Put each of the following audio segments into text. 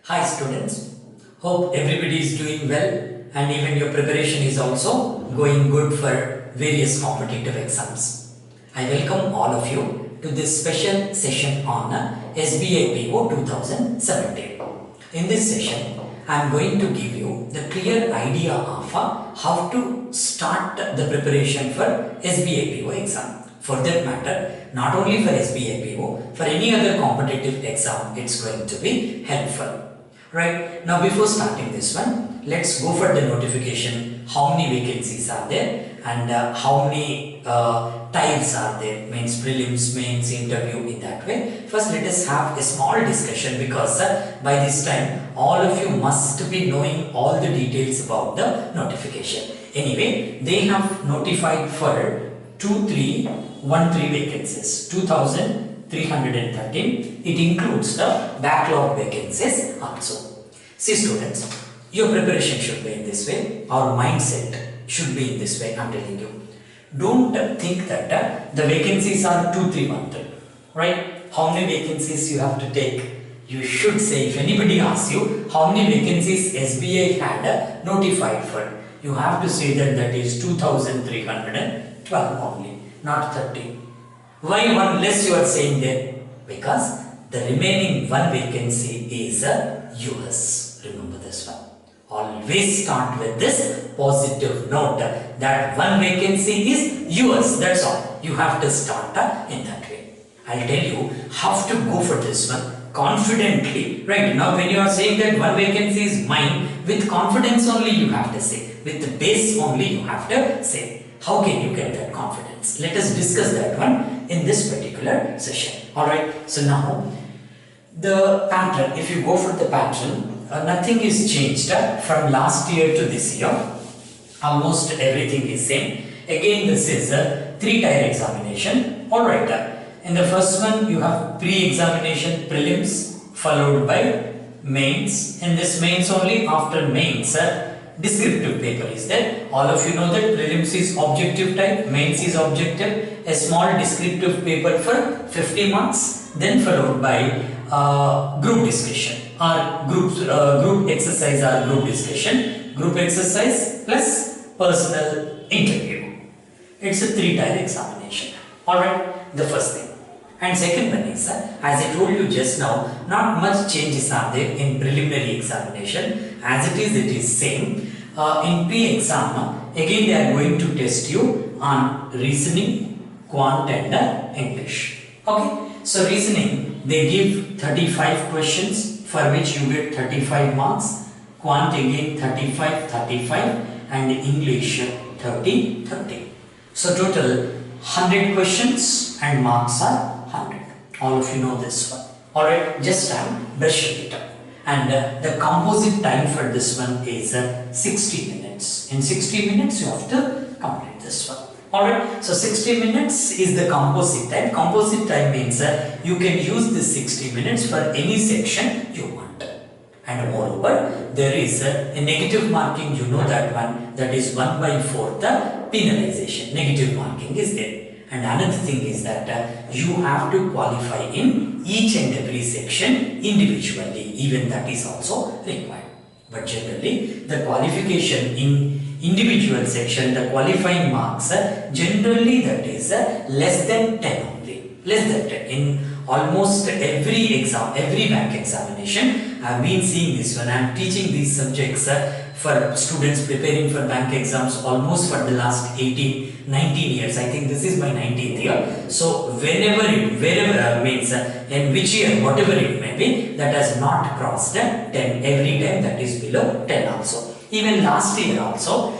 Hi students, hope everybody is doing well and even your preparation is also going good for various competitive exams. I welcome all of you to this special session on Sbi PO 2017. In this session, I am going to give you the clear idea of how to start the preparation for Sbi PO exam. For that matter, not only for Sbi PO, for any other competitive exam, it's going to be helpful. Right, now before starting this one, let's go for the notification. How many vacancies are there and how many types are there, means prelims, mains, interview, in that way. First let us have a small discussion because by this time all of you must be knowing all the details about the notification. Anyway, they have notified for 2313 vacancies, 2313. It includes the backlog vacancies also. See students, your preparation should be in this way, our mindset should be in this way. I am telling you, don't think that the vacancies are 2313, right? How many vacancies you have to take? You should say, if anybody asks you how many vacancies SBI had notified for, you have to say that is 2312 only, not 30. Why one less you are saying there? Because the remaining one vacancy is yours. Remember this one. Always start with this positive note that one vacancy is yours. That's all. You have to start in that way. I'll tell you how to go for this one confidently. Right now, when you are saying that one vacancy is mine, with confidence only you have to say. With the base only you have to say. How can you get that confidence? Let us discuss that one in this particular session. Alright, so now the pattern, if you go for the pattern, nothing is changed from last year to this year. Almost everything is same. Again, this is a 3-tier examination. Alright, in the first one you have pre-examination prelims followed by mains. In this mains only, after mains, descriptive paper is there. All of you know that prelims is objective type, mains is objective. A small descriptive paper for 50 marks, then followed by group discussion or group exercise or group discussion, group exercise plus personal interview. It's a 3-tier examination. Alright, the first thing. And second one is, as I told you just now, not much changes are there in preliminary examination. As it is same. In pre-exam, again they are going to test you on reasoning, quant and English. Okay, so reasoning, they give 35 questions for which you get 35 marks, quant again 35, and English 30. So total 100 questions and marks are 100. All of you know this one. Alright, just brushing it up. And the composite time for this one is 60 minutes. In 60 minutes you have to complete this one. Alright, so 60 minutes is the composite time. Composite time means you can use this 60 minutes for any section you want. And moreover, there is a negative marking, you know that one, that is 1/4 penalization. Negative marking is there. And another thing is that you have to qualify in each and every section individually. Even that is also required. But generally, the qualification in individual section, the qualifying marks, generally that is less than 10 only. Less than 10. In almost every exam, every bank examination, I have been seeing this one. I am teaching these subjects for students preparing for bank exams almost for the last 19 years. I think this is my 19th year. So wherever means in which year, whatever it may be, that has not crossed 10 every time, that is below 10 also. Even last year also,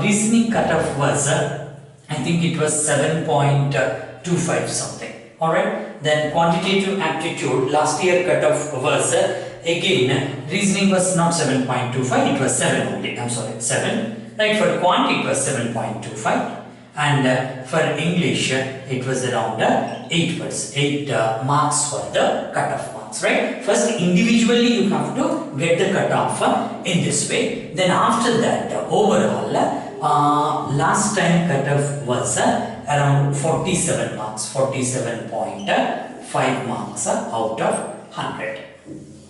reasoning cutoff was, I think it was 7.25 something. Alright, then quantitative aptitude, last year cutoff was, again, reasoning was not 7.25, it was 7 only. I'm sorry, 7. Right, for quant it was 7.25. And for English, it was around 8 marks for the cutoff marks, right? First, individually you have to get the cutoff in this way. Then after that, overall, last time cutoff was around 47 marks, 47.5 marks out of 100.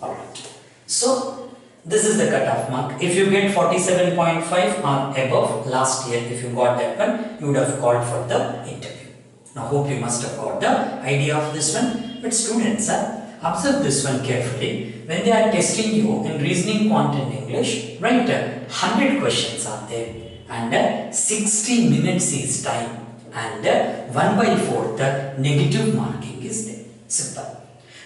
Alright. So this is the cutoff mark. If you get 47.5 or above last year, if you got that one, you would have called for the interview. Now hope you must have got the idea of this one. But students, observe this one carefully. When they are testing you in reasoning, quant and English, right, 100 questions are there and 60 minutes is time and 1/4 the negative marking is there. Simple.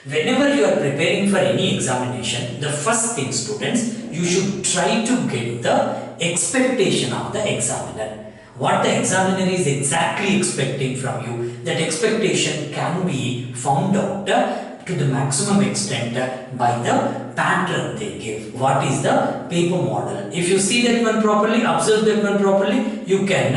Whenever you are preparing for any examination, the first thing, students, you should try to get the expectation of the examiner. What the examiner is exactly expecting from you, that expectation can be found out to the maximum extent by the pattern they give. What is the paper model? If you see that one properly, observe that one properly, you can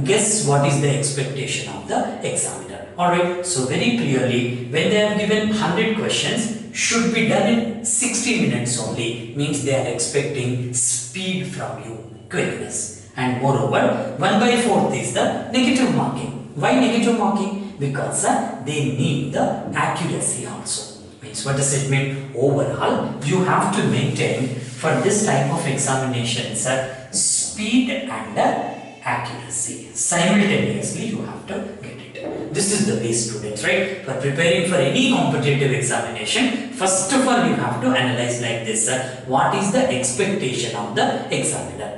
guess what is the expectation of the examiner. Alright, so very clearly, when they have given 100 questions, should be done in 60 minutes only, means they are expecting speed from you, quickness. And moreover, 1/4 is the negative marking. Why negative marking? Because they need the accuracy also. Means what does it mean? Overall, you have to maintain for this type of examinations speed and accuracy. Simultaneously, you have to get it. This is the way, students, right? For preparing for any competitive examination, first of all, you have to analyze like this. What is the expectation of the examiner?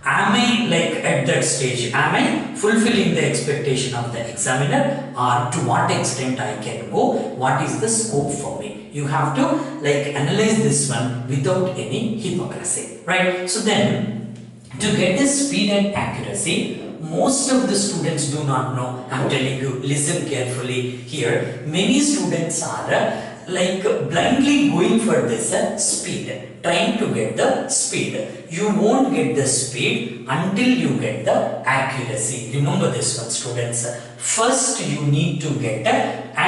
Am I like at that stage? Am I fulfilling the expectation of the examiner, or to what extent I can go? What is the scope for me? You have to like analyze this one without any hypocrisy, right? So then, to get the speed and accuracy, most of the students do not know. I'm telling you, listen carefully here. Many students are like blindly going for this speed, trying to get the speed. You won't get the speed until you get the accuracy. Remember this one, students. First you need to get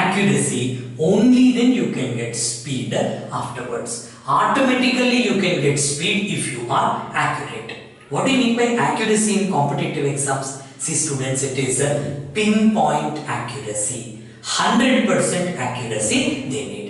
accuracy, only then you can get speed afterwards. Automatically you can get speed if you are accurate. What do you mean by accuracy in competitive exams? See, students, it is a pinpoint accuracy. 100% accuracy they need.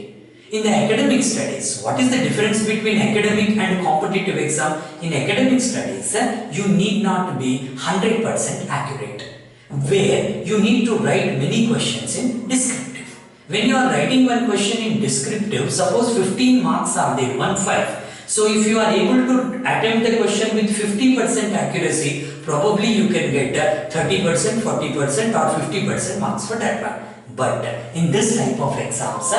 In the academic studies, what is the difference between academic and competitive exam? In academic studies, you need not be 100% accurate, where you need to write many questions in descriptive. When you are writing one question in descriptive, suppose 15 marks are there, 1/5. So if you are able to attempt the question with 50% accuracy, probably you can get 30%, 40% or 50% marks for that one. But in this type of exams,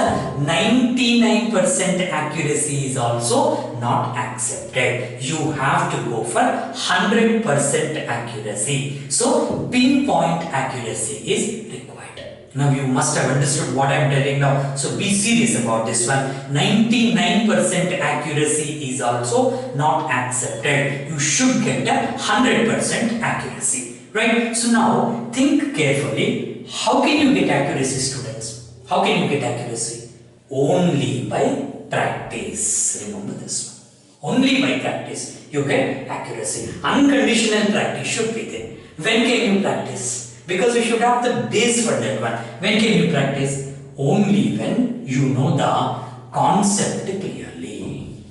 99% accuracy is also not accepted. You have to go for 100% accuracy. So pinpoint accuracy is required. Now you must have understood what I am telling now. So be serious about this one. 99% accuracy is also not accepted. You should get 100% accuracy. Right? So now think carefully. How can you get accuracy, students? How can you get accuracy? Only by practice. Remember this one. Only by practice you get accuracy. Unconditional practice should be there. When can you practice? Because you should have the base for that one. When can you practice? Only when you know the concept clearly.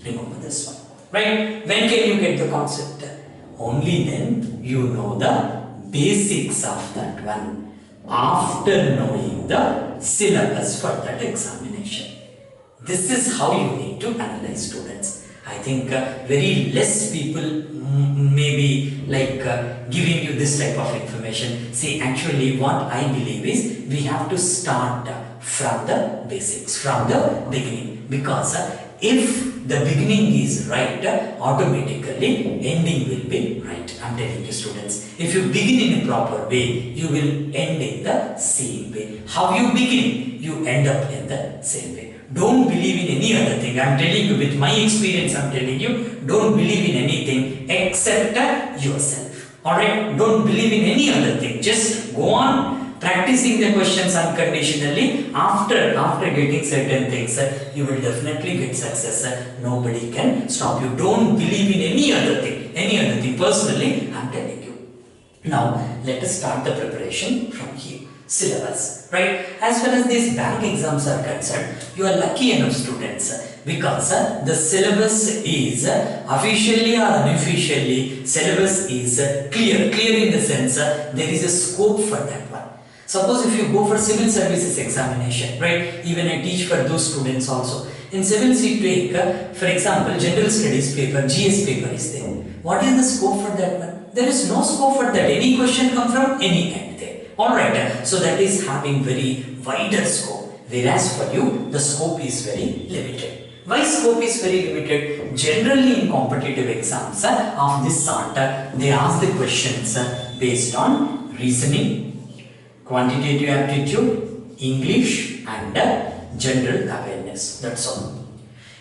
Remember this one. Right? When can you get the concept? Only then you know the basics of that one. After knowing the syllabus for that examination. This is how you need to analyze, students. I think very less people may be like giving you this type of information. See, actually what I believe is we have to start from the basics, from the beginning. Because if the beginning is right, automatically ending will be right. I'm telling you, students. If you begin in a proper way, you will end in the same way. How you begin, you end up in the same way. Don't believe in any other thing. I'm telling you, with my experience, I'm telling you, don't believe in anything except yourself. Alright? Don't believe in any other thing. Just go on practicing the questions unconditionally. After getting certain things, you will definitely get success. Nobody can stop you. Don't believe in any other thing. Any other thing. Personally, I'm telling you. Now, let us start the preparation from here. syllabus, right? As far as these bank exams are concerned, you are lucky enough students because the syllabus is officially or unofficially, syllabus is clear in the sense there is a scope for that one. Suppose if you go for civil services examination, right? Even I teach for those students also. In civils you take, for example, general studies paper, GS paper is there. What is the scope for that one? There is no scope for that. Any question come from any end there. Alright, so that is having very wider scope. Whereas for you, the scope is very limited. Why scope is very limited? Generally in competitive exams of this sort, they ask the questions based on reasoning, quantitative aptitude, English and general awareness. That's all.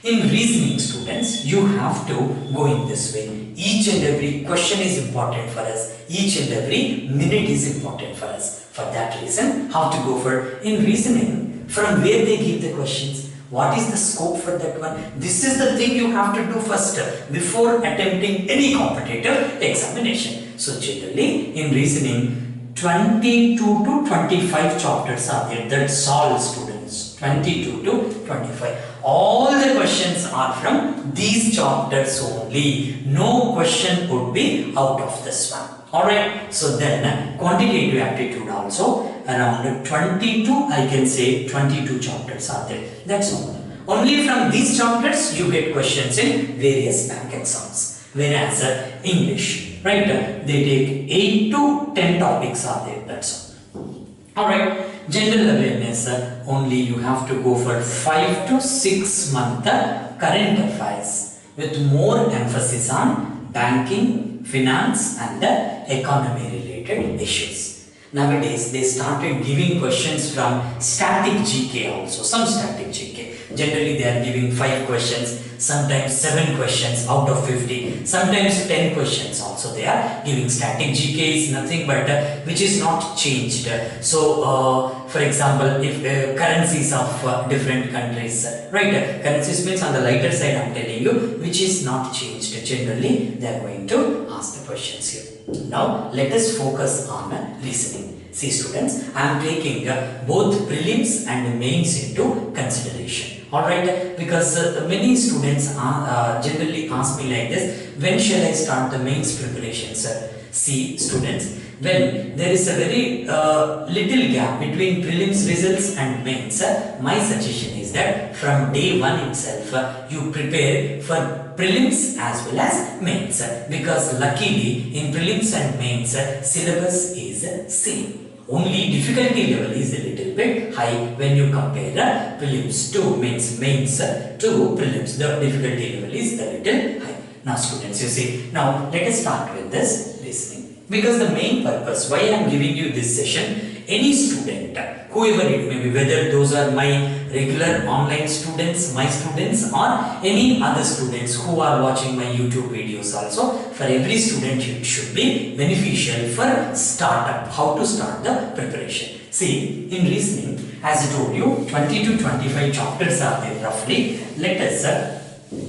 In reasoning students, you have to go in this way. Each and every question is important for us. Each and every minute is important for us. For that reason, how to go for in reasoning, from where they give the questions. What is the scope for that one? This is the thing you have to do first before attempting any competitive examination. So generally in reasoning, 22 to 25 chapters are there. That's all students. 22 to 25. All the questions are from these chapters only. No question would be out of this one. Alright. So then quantitative aptitude also around 22, I can say 22 chapters are there. That's all. Only from these chapters you get questions in various bank exams. Whereas English, right, they take 8 to 10 topics are there. That's all. Alright. General awareness, only you have to go for 5 to 6 month current affairs with more emphasis on banking, finance and economy related issues. Nowadays they started giving questions from static GK also, some static GK. Generally they are giving 5 questions, sometimes 7 questions out of 50, sometimes 10 questions also they are giving. Static GK is nothing but which is not changed. So for example, if currencies of different countries, right, currencies means on the lighter side I am telling you, which is not changed. Generally they are going to ask the questions here. Now let us focus on listening. See students, I am taking both prelims and mains into consideration. Alright, because many students generally ask me like this, when shall I start the mains preparation, sir? See students, when there is a very little gap between prelims results and mains, my suggestion is that from day 1 itself you prepare for prelims as well as mains, because luckily in prelims and mains syllabus is same. Only difficulty level is a little bit high when you compare prelims to mains to prelims. The difficulty level is a little high. Now students, you see, now let us start with this listening. Because the main purpose why I am giving you this session, any student, whoever it may be, whether those are my regular online students, my students, or any other students who are watching my YouTube videos also, for every student it should be beneficial for startup, how to start the preparation. See, in reasoning, as I told you, 20 to 25 chapters are there roughly. Let us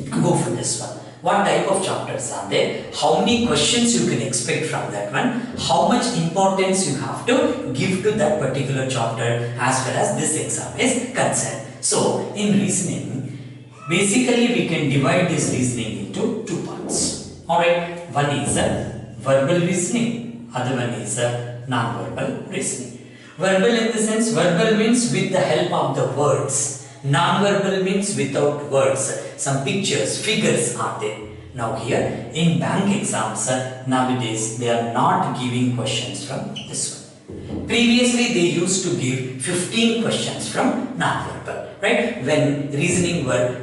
go for this one. What type of chapters are there? How many questions you can expect from that one? How much importance you have to give to that particular chapter as far as this exam is concerned. So, in reasoning, basically we can divide this reasoning into 2 parts. Alright, one is verbal reasoning, other one is non-verbal reasoning. Verbal in the sense, verbal means with the help of the words. Non-verbal means without words. Some pictures, figures are there. Now here in bank exams nowadays they are not giving questions from this one. Previously they used to give 15 questions from non-verbal, right? When reasoning were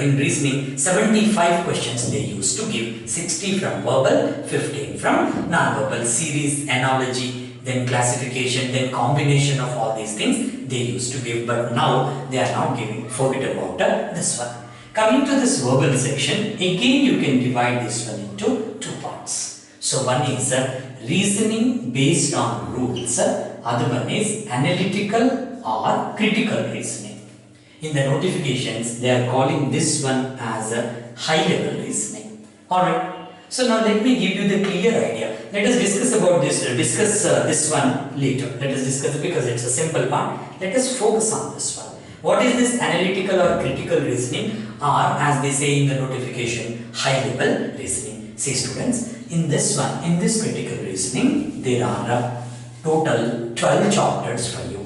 in reasoning 75 questions they used to give, 60 from verbal, 15 from non-verbal. Series, analogy, then classification, then combination of all these things they used to give, but now they are not giving. Forget about this one. Coming to this verbal section, again you can divide this one into 2 parts. So one is reasoning based on rules, other one is analytical or critical reasoning. In the notifications they are calling this one as high level reasoning. Alright. So now let me give you the clear idea. Let us discuss about this. This one later. Let us discuss it because it's a simple part. Let us focus on this one. What is this analytical or critical reasoning, or as they say in the notification, high level reasoning? See students, in this one, in this critical reasoning, there are total 12 chapters for you.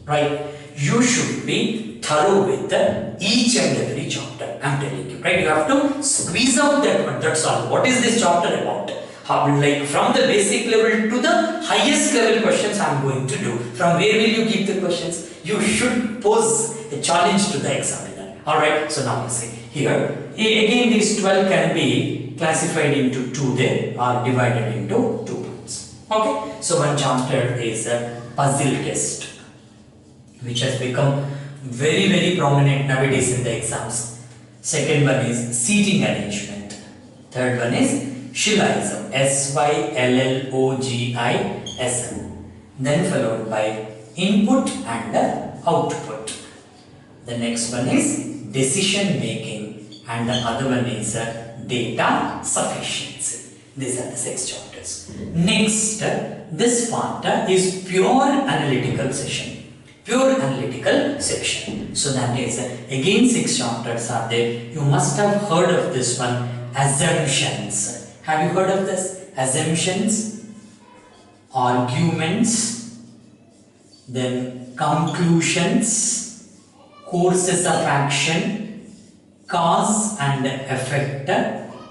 Right? You should be thorough with each and every chapter. I am telling you, right? You have to squeeze out that one. That's all. What is this chapter about? How, like from the basic level to the highest level questions I am going to do. From where will you keep the questions? You should pose a challenge to the examiner. Alright, so now you see here. Again, these 12 can be classified into two there, or divided into 2 parts. Okay, so one chapter is a puzzle test, which has become very prominent nowadays in the exams. Second one is seating arrangement. Third one is Shillogism, Syllogism. Then followed by input and output. The next one is decision making, and the other one is data sufficiency. These are the 6 chapters. Next, this part is pure analytical section. Pure analytical section. So that is again 6 chapters are there. You must have heard of this one, assumptions. Have you heard of this? Assumptions, arguments, then conclusions, courses of action, cause and effect.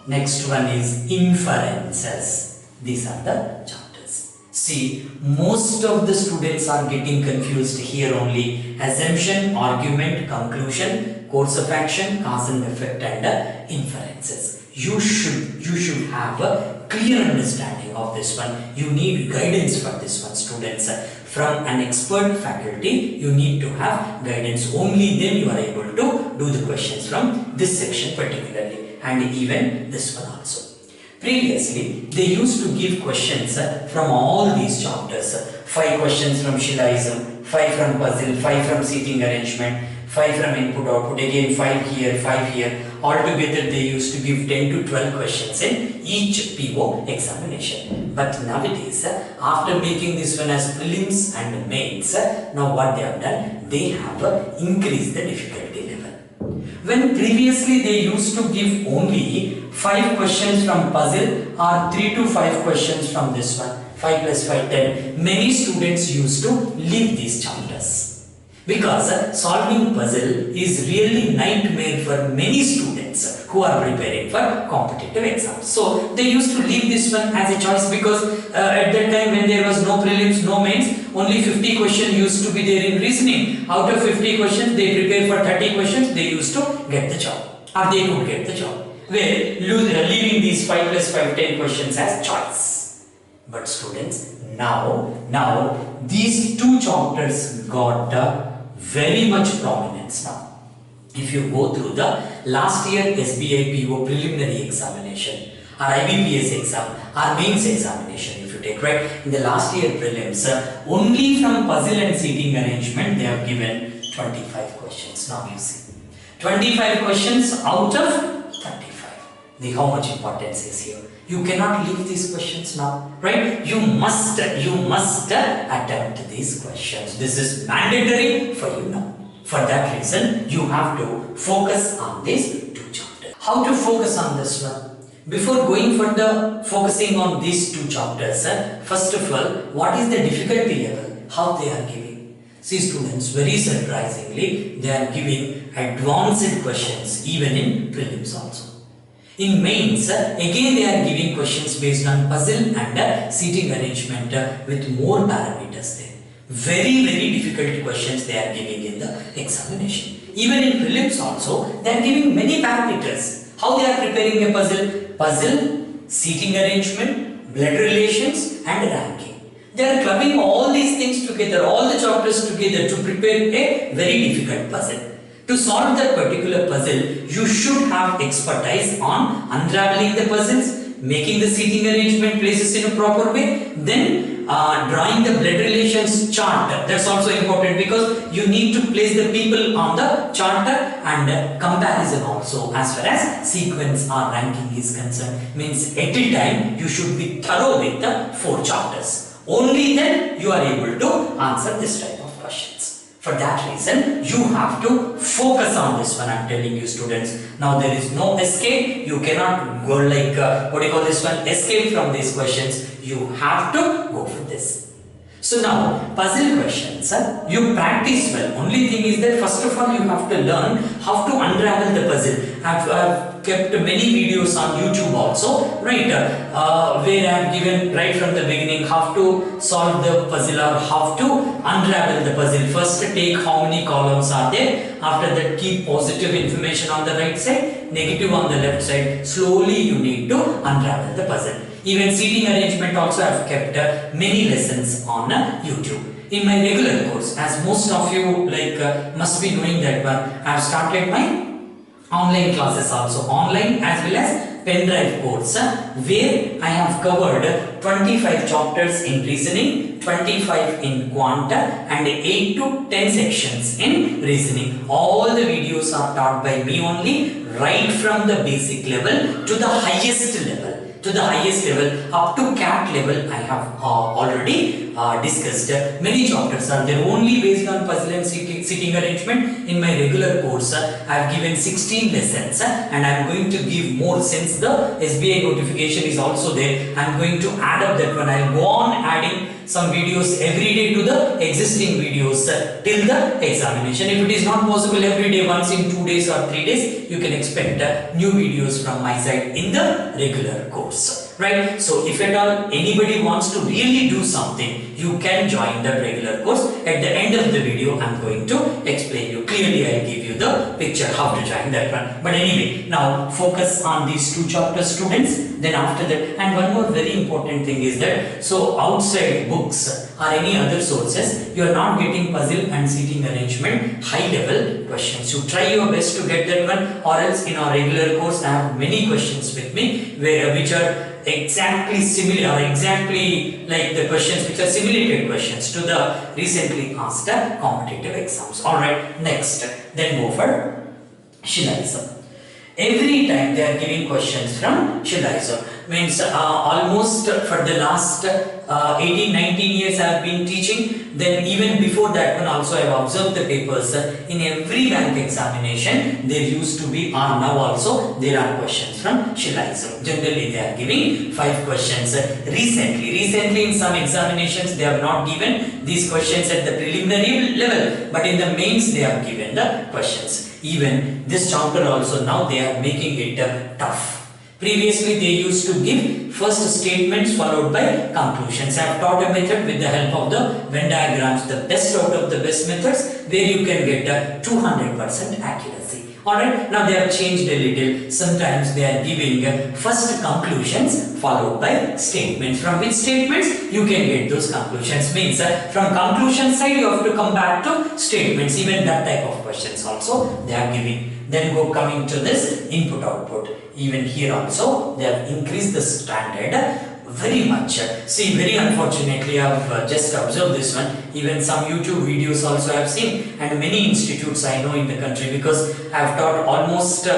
Next one is inferences. These are the chapters. See, most of the students are getting confused here only. Assumption, argument, conclusion, course of action, cause and effect, and inferences. You should have a clear understanding of this one. You need guidance for this one, students. From an expert faculty, you need to have guidance. Only then you are able to do the questions from this section particularly, and even this one also. Previously, they used to give questions from all these chapters. 5 questions from Shillogism, 5 from puzzle, 5 from seating arrangement, 5 from input output, again 5 here, 5 here. Altogether they used to give 10 to 12 questions in each PO examination. But nowadays, after making this one as prelims and mains, now what they have done, they have increased the difficulty level. When previously they used to give only 5 questions from puzzle or 3 to 5 questions from this one, 5 plus 5, 10, many students used to leave these chapters. Because solving puzzle is really nightmare for many students who are preparing for competitive exams. So they used to leave this one as a choice because at that time when there was no prelims, no mains, only 50 questions used to be there in reasoning. Out of 50 questions, they prepare for 30 questions, they used to get the job, or they could get the job. Where leaving these 5 plus 5, 10 questions as choice. But students, now these 2 chapters got very much prominence now. If you go through the last year SBI PO preliminary examination, or IBPS exam, or mains examination, if you take, right, in the last year prelims, only from puzzle and seating arrangement they have given 25 questions. Now you see, 25 questions out of 35. How much importance is here? You cannot leave these questions now, right? You must attempt these questions. This is mandatory for you now. For that reason, you have to focus on these 2 chapters. How to focus on this one? Before going for the focusing on these 2 chapters, first of all, what is the difficulty level? How they are giving? See students, very surprisingly, they are giving advanced questions even in prelims also. In mains, again they are giving questions based on puzzle and seating arrangement with more parameters there. Very difficult questions they are giving in the examination. Even in prelims also, they are giving many parameters. How they are preparing a puzzle? Puzzle, seating arrangement, blood relations and ranking. They are clubbing all these things together, all the chapters together to prepare a very difficult puzzle. To solve that particular puzzle, you should have expertise on unraveling the puzzles, making the seating arrangement places in a proper way, then drawing the blood relations chart, that's also important because you need to place the people on the chart, and comparison also as far as sequence or ranking is concerned. Means at a time you should be thorough with the 4 chapters. Only then you are able to answer this type of questions. For that reason, you have to focus on this one. I am telling you, students. Now there is no escape. You cannot go like escape from these questions. You have to go for this. So now, puzzle questions, you practice well. Only thing is that first of all, you have to learn how to unravel the puzzle. I've kept many videos on YouTube also, right, where I have given right from the beginning how to solve the puzzle or how to unravel the puzzle. First, take how many columns are there. After that, keep positive information on the right side, negative on the left side. Slowly, you need to unravel the puzzle. Even seating arrangement also I have kept many lessons on YouTube. In my regular course, as most of you must be knowing that one, I have started my online classes also, online as well as pen drive course, where I have covered 25 chapters in reasoning, 25 in quanta, and 8 to 10 sections in reasoning. All the videos are taught by me only, right from the basic level to the highest level. Up to CAT level, I have already discussed. Many chapters are there only based on puzzle and sitting arrangement. In my regular course, I have given 16 lessons, and I am going to give more since the SBI notification is also there. I am going to add up that one. I will go on adding some videos every day to the existing videos till the examination. If it is not possible every day, once in 2 days or 3 days, you can expect new videos from my side in the regular course. Right? So if at all anybody wants to really do something, you can join the regular course. At the end of the video, I am going to explain you clearly. I will give you the picture how to join that one. But anyway, now focus on these 2 chapters, students. Then after that, and one more very important thing is that, so outside books or any other sources, you are not getting puzzle and seating arrangement high level questions. You try your best to get that one, or else in our regular course I have many questions with me which are exactly similar, or exactly like the questions which are simulated questions to the recently asked competitive exams. Alright, next, then go for Shillism. Every time they are giving questions from Shillism. Means almost for the last 18-19 years I have been teaching. Then even before that one also I have observed the papers. In every bank examination there used to be, or now also there are questions from Shillism. Generally they are giving 5 questions. Recently in some examinations they have not given these questions at the preliminary level, but in the mains they have given the questions. Even this chapter also now they are making it tough. Previously they used to give first statements followed by conclusions. I have taught a method with the help of the Venn diagrams, the best out of the best methods, where you can get 200% accuracy. Alright, now they have changed a little. Sometimes they are giving first conclusions followed by statements. From which statements you can get those conclusions. Means from conclusion side you have to come back to statements. Even that type of questions also they are giving. Then coming to this input output. Even here also they have increased the standard very much. See, very unfortunately I have just observed this one. Even some YouTube videos also I have seen, and many institutes I know in the country, because I have taught almost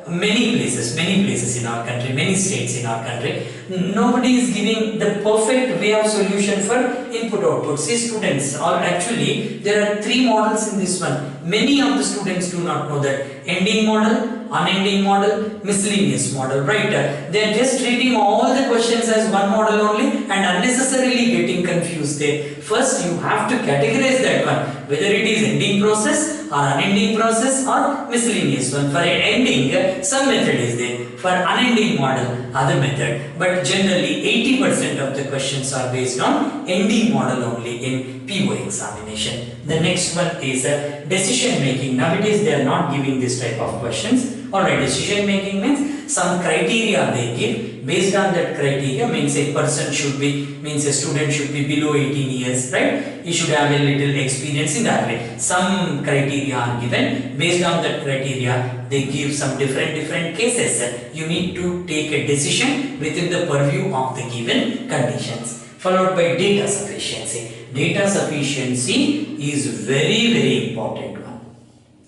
many places in our country, many states in our country. Nobody is giving the perfect way of solution for input output. See students, or actually there are 3 models in this one. Many of the students do not know that. Ending model, unending model, miscellaneous model, right? They are just treating all the questions as one model only and unnecessarily getting confused there. First you have to categorize that one, whether it is ending process or unending process or miscellaneous one. For ending, some method is there. For unending model, other method. But generally 80% of the questions are based on ending model only in PO examination. The next one is decision making. Nowadays they are not giving this type of questions. Alright, decision making means some criteria they give. Based on that criteria, means a person should be, means a student should be below 18 years, right? He should have a little experience in that way. Some criteria are given. Based on that criteria, they give some different cases. You need to take a decision within the purview of the given conditions. followed by data sufficiency. Data sufficiency is very important one,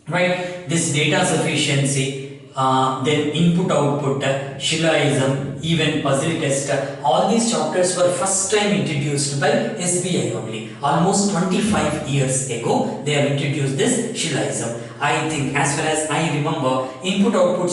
right? This data sufficiency, then input output, Shilloism, even puzzle test, all these chapters were first time introduced by SBI only. Almost 25 years ago they have introduced this Shilloism. I think, as far as I remember, input output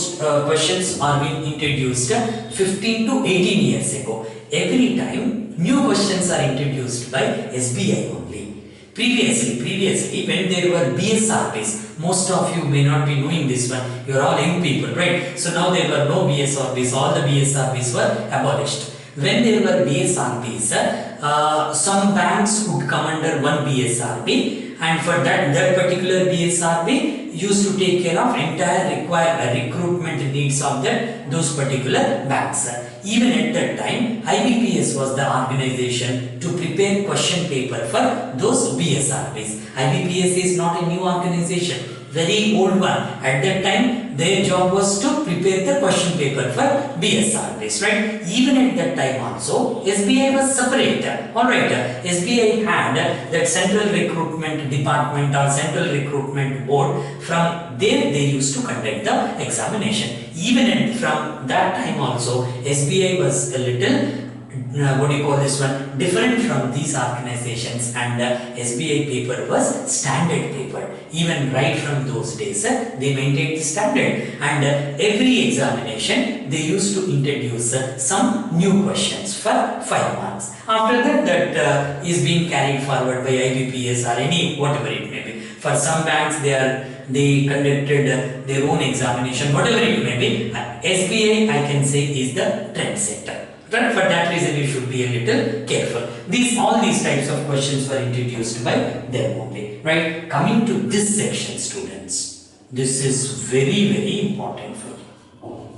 questions are being introduced 15 to 18 years ago. Every time new questions are introduced by SBI only. Previously, when there were BSRBs, most of you may not be knowing this one. You are all young people, right? So now there were no BSRBs. All the BSRBs were abolished. When there were BSRBs, some banks would come under one BSRB, and for that particular BSRB used to take care of entire recruitment needs of those particular banks. Even at that time, IBPS was the organization to prepare question paper for those BSRBs. IBPS is not a new organization, very old one. At that time, their job was to prepare the question paper for BSRBs, right? Even at that time also, SBI was separate. Alright, SBI had that central recruitment department or central recruitment board. From there, they used to conduct the examination. Even from that time also, SBI was a little different from these organizations, and SBI paper was standard paper. Even right from those days, they maintained the standard, and every examination they used to introduce some new questions for 5 marks. After that, is being carried forward by IBPS or any whatever it may be. For some banks, they conducted their own examination, whatever it may be. SBI, I can say, is the trendsetter. Right? For that reason, you should be a little careful. All these types of questions were introduced by them only. Right? Coming to this section, students, this is very important for you.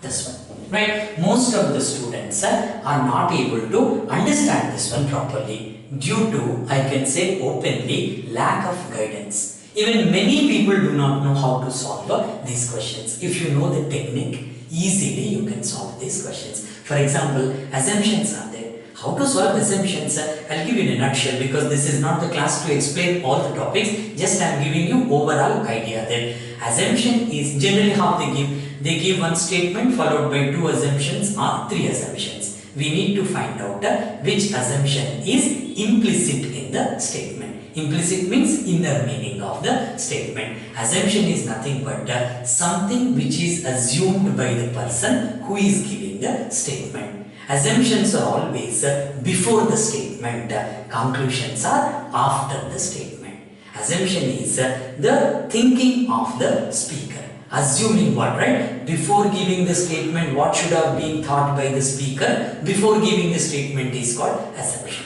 This one. Right? Most of the students are not able to understand this one properly due to, I can say openly, lack of guidance. Even many people do not know how to solve these questions. If you know the technique, easily you can solve these questions. For example, assumptions are there. How to solve assumptions? I'll give you in a nutshell, because this is not the class to explain all the topics. Just I'm giving you overall idea there. Assumption is generally how they give. They give one statement followed by 2 assumptions or 3 assumptions. We need to find out which assumption is implicit in the statement. Implicit means inner meaning of the statement. Assumption is nothing but something which is assumed by the person who is giving the statement. Assumptions are always before the statement. Conclusions are after the statement. Assumption is the thinking of the speaker. Assuming what, right? Before giving the statement, what should have been thought by the speaker before giving the statement is called assumption.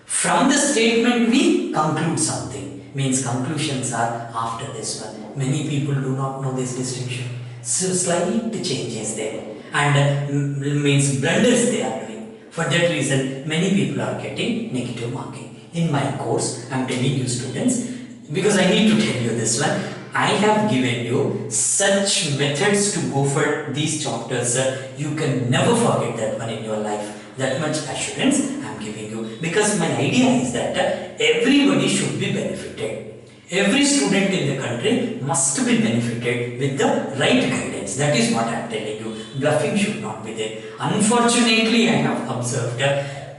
From the statement we conclude something, means conclusions are after this one. Many people do not know this distinction. So slight changes there, and means blunders they are doing. For that reason, many people are getting negative marking. In my course, I am telling you students, because I need to tell you this one, I have given you such methods to go for these chapters. You can never forget that one in your life. That much assurance I am giving you, because my idea is that everybody should be benefited. Every student in the country must be benefited with the right guidance. That is what I am telling you. Bluffing should not be there. Unfortunately, I have observed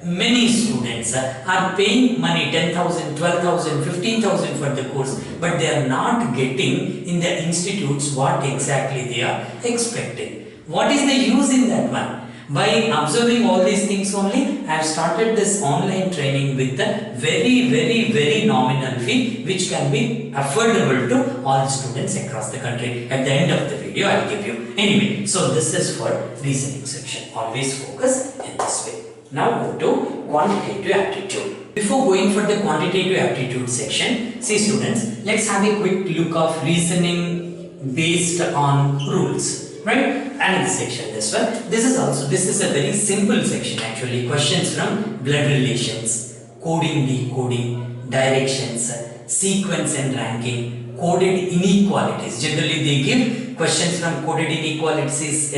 many students are paying money, 10,000, 12,000, 15,000 for the course, but they are not getting in the institutes what exactly they are expecting. What is the use in that one? By observing all these things only, I have started this online training with a very nominal fee, which can be affordable to all students across the country. At the end of the video, I will give you. Anyway, so this is for reasoning section. Always focus in this way. Now go to quantitative aptitude. Before going for the quantitative aptitude section, see students, let's have a quick look of reasoning based on rules. Right? Another section, this one. This is a very simple section actually. Questions from blood relations, coding, decoding, directions, sequence and ranking, coded inequalities. Generally they give questions from coded inequalities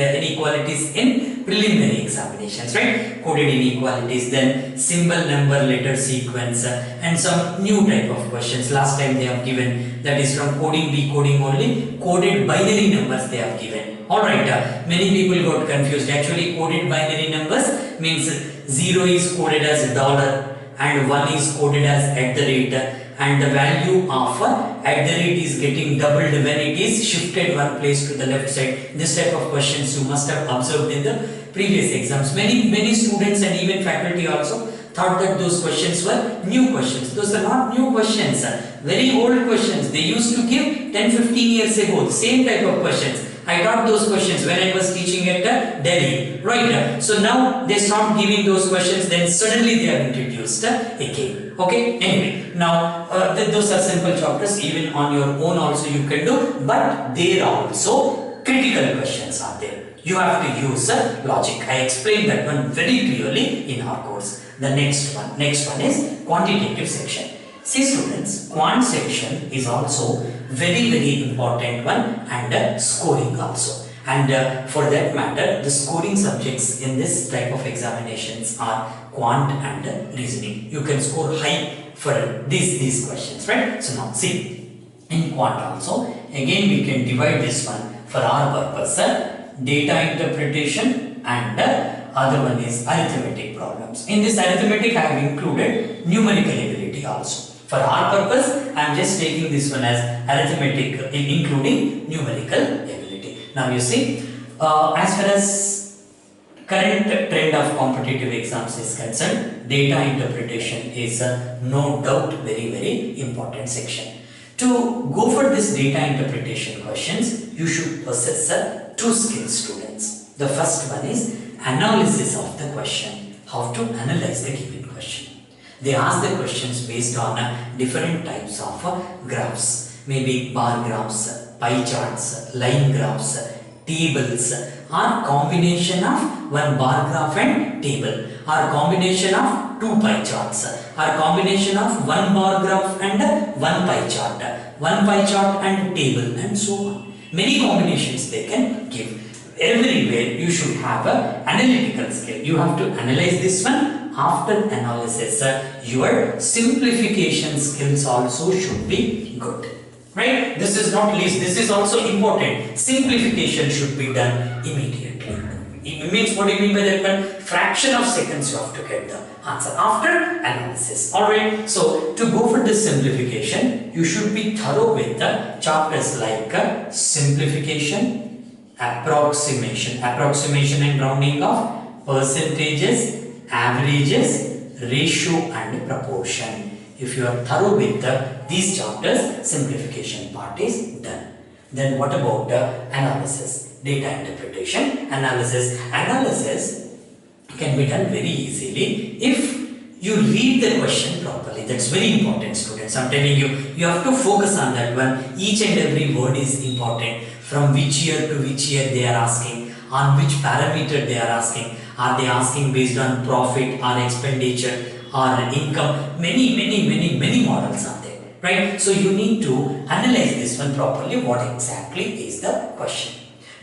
in preliminary examinations, right? Coded inequalities, then symbol, number, letter sequence, and some new type of questions. Last time they have given, that is from coding, decoding only, coded binary numbers they have given. Alright, many people got confused. Actually, coded binary numbers means 0 is coded as $, and 1 is coded as @ and the value of @ is getting doubled when it is shifted one place to the left side. This type of questions you must have observed in the previous exams. Many students and even faculty also thought that those questions were new questions. Those are not new questions, very old questions. They used to give 10-15 years ago, same type of questions. I taught those questions when I was teaching at Delhi, right? So now they stopped giving those questions, then suddenly they are introduced again. Okay, anyway, now those are simple chapters, even on your own also you can do, but there are also critical questions are there. You have to use logic. I explained that one very clearly in our course. The next one is quantitative section. See students, quant section is also very important one, and scoring also. And for that matter, the scoring subjects in this type of examinations are quant and reasoning. You can score high for these questions, right? So now see, in quant also, again we can divide this one for our purpose, data interpretation, and other one is arithmetic problems. In this arithmetic, I have included numerical ability also. For our purpose, I am just taking this one as arithmetic, including numerical ability. Now you see, as far as current trend of competitive exams is concerned, data interpretation is no doubt very important section. To go for this data interpretation questions, you should possess two skills, students. The first one is analysis of the question, how to analyze the given question. They ask the questions based on different types of graphs, maybe bar graphs, pie charts, line graphs, tables, or combination of one bar graph and table, or combination of two pie charts, or combination of one bar graph and one pie chart and table, and so on. Many combinations they can give. Everywhere you should have an analytical skill. You have to analyze this one. After analysis, your simplification skills also should be good, right? This is not least, this is also important. Simplification should be done immediately. It means, what do you mean by that one? Fraction of seconds you have to get the answer after analysis. Alright, so to go for this simplification, you should be thorough with the chapters like simplification, approximation and rounding of percentages, averages, ratio and proportion. If you are thorough with these chapters, simplification part is done. Then what about analysis, data interpretation, analysis? Analysis can be done very easily if you read the question properly. That's very important, students. I'm telling you, you have to focus on that one. Each and every word is important. From which year to which year they are asking, on which parameter they are asking. Are they asking based on profit or expenditure or income? Many models are there, right? So you need to analyze this one properly. What exactly is the question?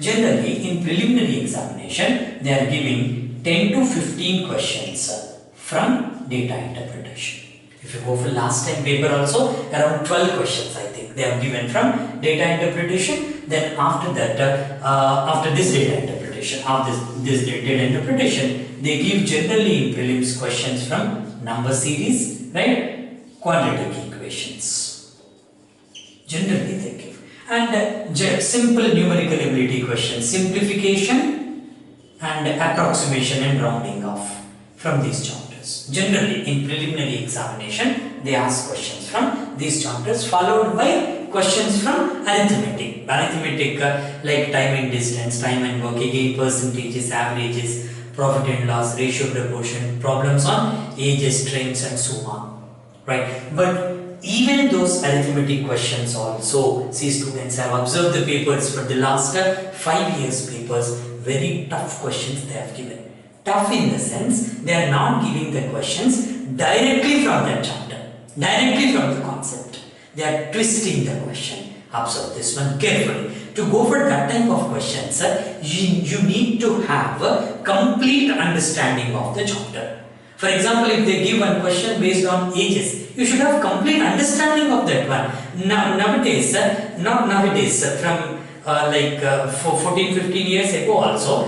Generally, in preliminary examination, they are giving 10 to 15 questions from data interpretation. If you go for last time paper also, around 12 questions I think they have given from data interpretation. Then after that, after this data interpretation, they give generally in prelims questions from number series, right? Quadratic equations. Generally they give. And simple numerical ability questions, simplification and approximation and rounding off from these chapters. Generally in preliminary examination, they ask questions from these chapters, followed by questions from arithmetic. Like time and distance, time and work, again percentages, averages, profit and loss, ratio, proportion, problems on ages, trends and so on, right? But even those arithmetic questions also, see students, I have observed the papers for the last 5 years papers, very tough questions they have given. Tough in the sense, they are not giving the questions directly from that chapter, directly from the concept. They are twisting the question. Observe this one carefully. To go for that type of questions, you need to have a complete understanding of the chapter. For example, if they give one question based on ages, you should have complete understanding of that one. Nowadays, not nowadays, from for 14-15 years ago also,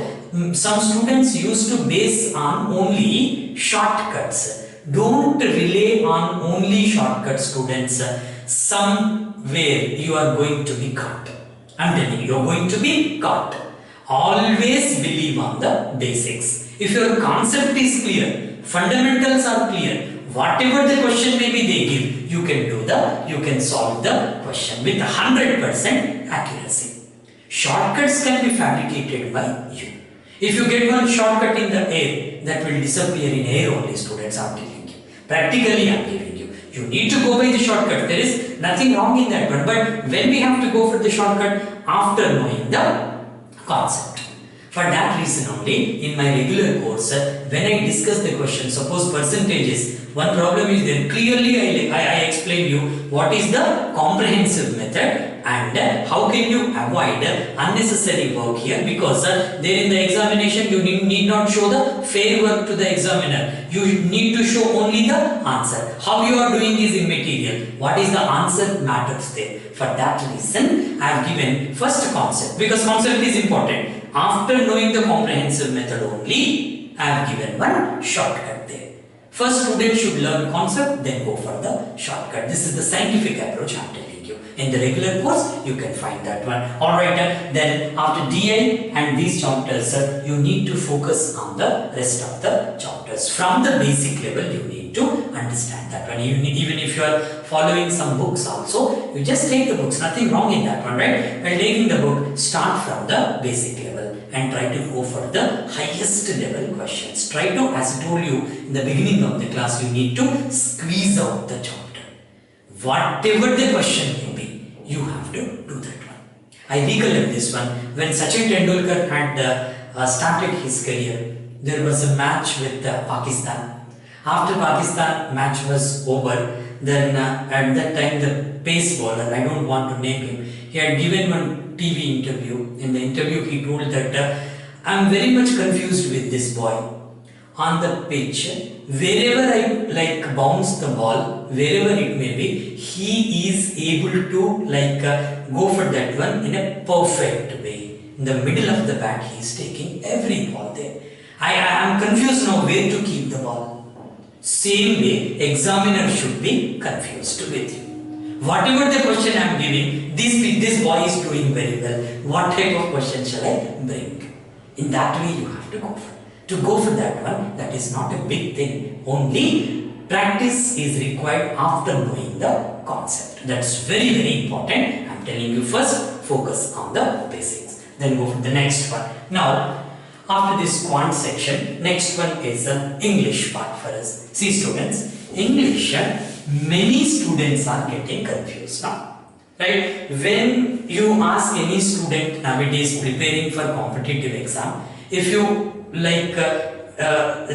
some students used to base on only shortcuts. Don't rely on only shortcuts, students. Somewhere you are going to be caught. I'm telling you, you're going to be caught. Always believe on the basics. If your concept is clear, fundamentals are clear, whatever the question may be they give, you can solve the question with 100% accuracy. Shortcuts can be fabricated by you. If you get one shortcut in the air, that will disappear in air only, students, I'm telling you. Practically, I'm giving you. You need to go by the shortcut. There is nothing wrong in that one. But when we have to go for the shortcut, after knowing the concept. For that reason only, in my regular course, when I discuss the question, suppose percentages, one problem is there. Clearly, I explain you what is the comprehensive method and how can you avoid unnecessary work here, because there in the examination you need not show the fair work to the examiner. You need to show only the answer. How you are doing is immaterial. What is the answer matters there. For that reason, I have given first concept, because concept is important. After knowing the comprehensive method only, I have given one shortcut there. First, student should learn concept, then go for the shortcut. This is the scientific approach I am telling you. In the regular course, you can find that one. Alright, then after DI and these chapters, you need to focus on the rest of the chapters. From the basic level, you need to understand that one. Even if you are following some books also, you just take the books. Nothing wrong in that one, right? While taking the book, start from the basic level and try to go for the highest level questions. Try to, as I told you in the beginning of the class, you need to squeeze out the chapter. Whatever the question may be, you have to do that one. I recollect this one. When Sachin Tendulkar had started his career, there was a match with Pakistan. After Pakistan match was over, then at that time the pace bowler, I don't want to name him, he had given one TV interview. In the interview he told that I am very much confused with this boy. On the pitch, wherever I bounce the ball, wherever it may be, he is able to go for that one in a perfect way. In the middle of the bat, he is taking every ball there. I am confused now where to keep the ball. Same way, examiner should be confused with you. Whatever the question I am giving, this boy is doing very well. What type of question shall I bring? In that way, you have to go for. To go for that one, that is not a big thing. Only practice is required after knowing the concept. That's very, very important. I am telling you, first focus on the basics. Then go for the next one. Now, after this quant section, next one is the English part for us. See students, English, many students are getting confused now. Right? When you ask any student nowadays preparing for competitive exam, if you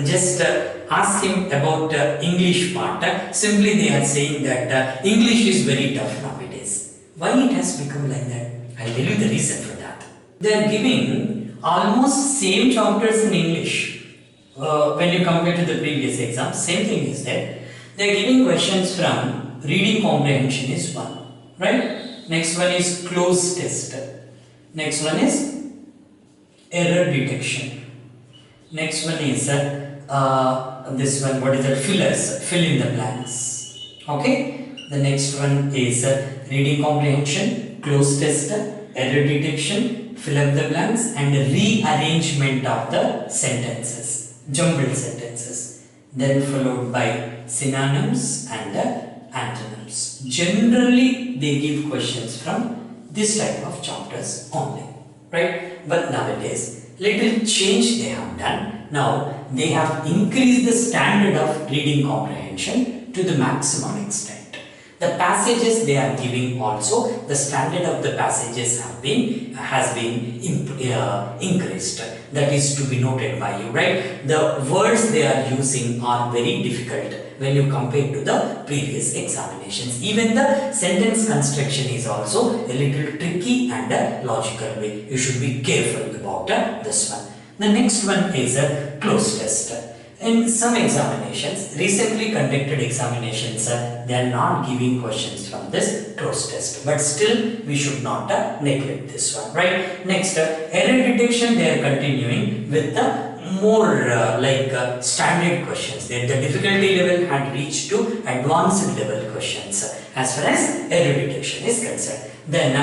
just ask him about English part, simply they are saying that English is very tough nowadays. Why it has become like that? I'll tell you the reason for that. They are giving almost same chapters in English. When you compare to the previous exam, same thing is there. They are giving questions from reading comprehension is one, right? Next one is close test. Next one is error detection. Next one is this one, what is that? Fillers, fill in the blanks. Okay. The next one is reading comprehension, close test, error detection, fill up the blanks, and rearrangement of the sentences, jumbled sentences. Then followed by synonyms and antonyms. Generally, they give questions from this type of chapters only, right? But nowadays, little change they have done. Now, they have increased the standard of reading comprehension to the maximum extent. The passages they are giving also, the standard of the passages has been increased. That is to be noted by you, right? The words they are using are very difficult when you compare to the previous examinations. Even the sentence construction is also a little tricky and a logical way. You should be careful about this one. The next one is a cloze test. In some examinations, recently conducted examinations, they are not giving questions from this cloze test, but still we should not neglect this one, right? Next, error detection, they are continuing with the more standard questions. The difficulty level had reached to advanced level questions as far as error detection is concerned. Then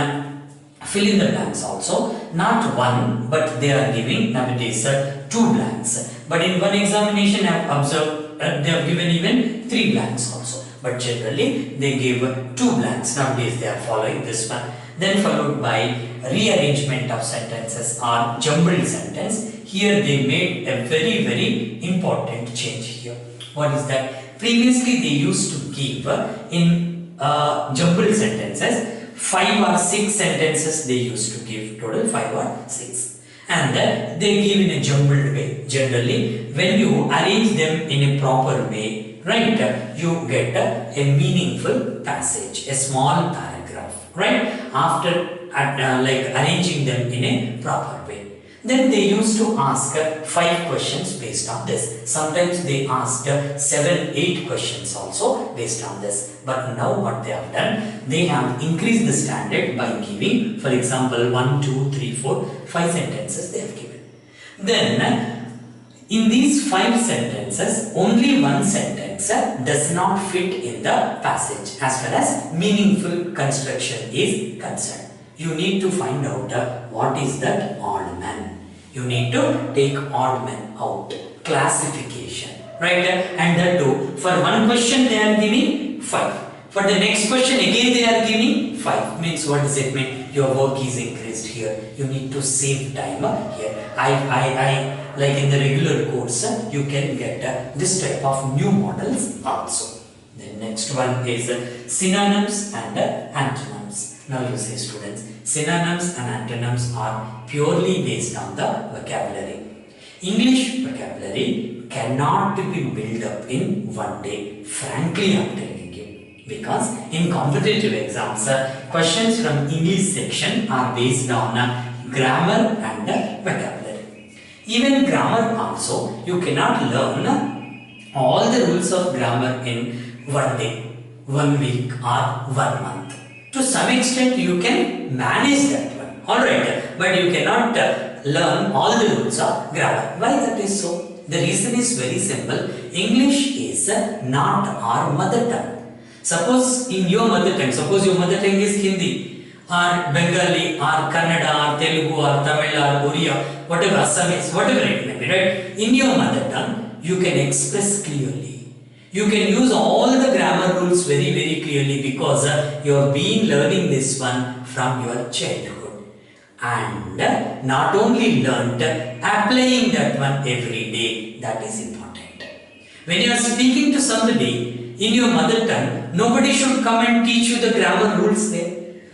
fill in the blanks also, not one, but they are giving nowadays 2 blanks. But in one examination I have observed they have given even 3 blanks also. But generally they gave 2 blanks. Nowadays they are following this one. Then followed by rearrangement of sentences or jumbled sentence. Here they made a very important change here. What is that? Previously they used to give in jumbled sentences 5 or 6 sentences they used to give, total 5 or 6. And they give in a jumbled way. Generally, when you arrange them in a proper way, right, you get a meaningful passage, a small paragraph, right, after arranging them in a proper way. Then they used to ask 5 questions based on this. Sometimes they asked 7, 8 questions also based on this. But now what they have done, they have increased the standard by giving, for example, 1, 2, 3, 4, 5 sentences they have given. Then in these 5 sentences, only one sentence does not fit in the passage as far as meaningful construction is concerned. You need to find out what is that odd man. You need to take odd man out. Classification. Right? And that too. For one question they are giving 5. For the next question again they are giving 5. Means what does it mean? Your work is increased here. You need to save time here. I like in the regular course you can get this type of new models also. The next one is synonyms and antonyms. Now you see students, synonyms and antonyms are purely based on the vocabulary. English vocabulary cannot be built up in one day. Frankly, I am telling you. Because in competitive exams, questions from English section are based on grammar and vocabulary. Even grammar also, you cannot learn all the rules of grammar in one day, 1 week or 1 month. To some extent you can manage that one, alright, but you cannot learn all the rules of grammar. Why that is so? The reason is very simple. English is not our mother tongue. Suppose in your mother tongue, suppose your mother tongue is Hindi or Bengali or Kannada or Telugu or Tamil or Oriya, whatever, Assamese, whatever it may be, right? In your mother tongue, you can express clearly. You can use all the grammar rules very clearly because you have been learning this one from your childhood. And not only learnt, applying that one every day, that is important. When you are speaking to somebody in your mother tongue, nobody should come and teach you the grammar rules there.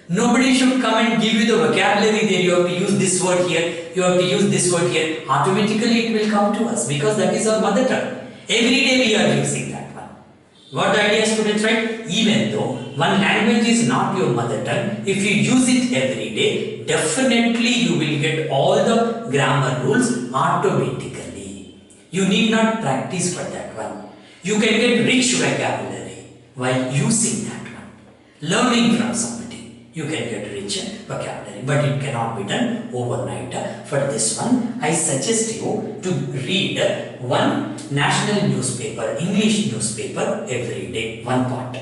Nobody should come and give you the vocabulary there. You have to use this word here, you have to use this word here. Automatically it will come to us because that is our mother tongue. Every day we are using that. What idea, students, right? Even though one language is not your mother tongue, if you use it every day, definitely you will get all the grammar rules automatically. You need not practice for that one. You can get rich vocabulary while using that one. Learning from somebody, you can get rich vocabulary, but it cannot be done overnight. For this one, I suggest you to read one national newspaper, English newspaper every day, one part.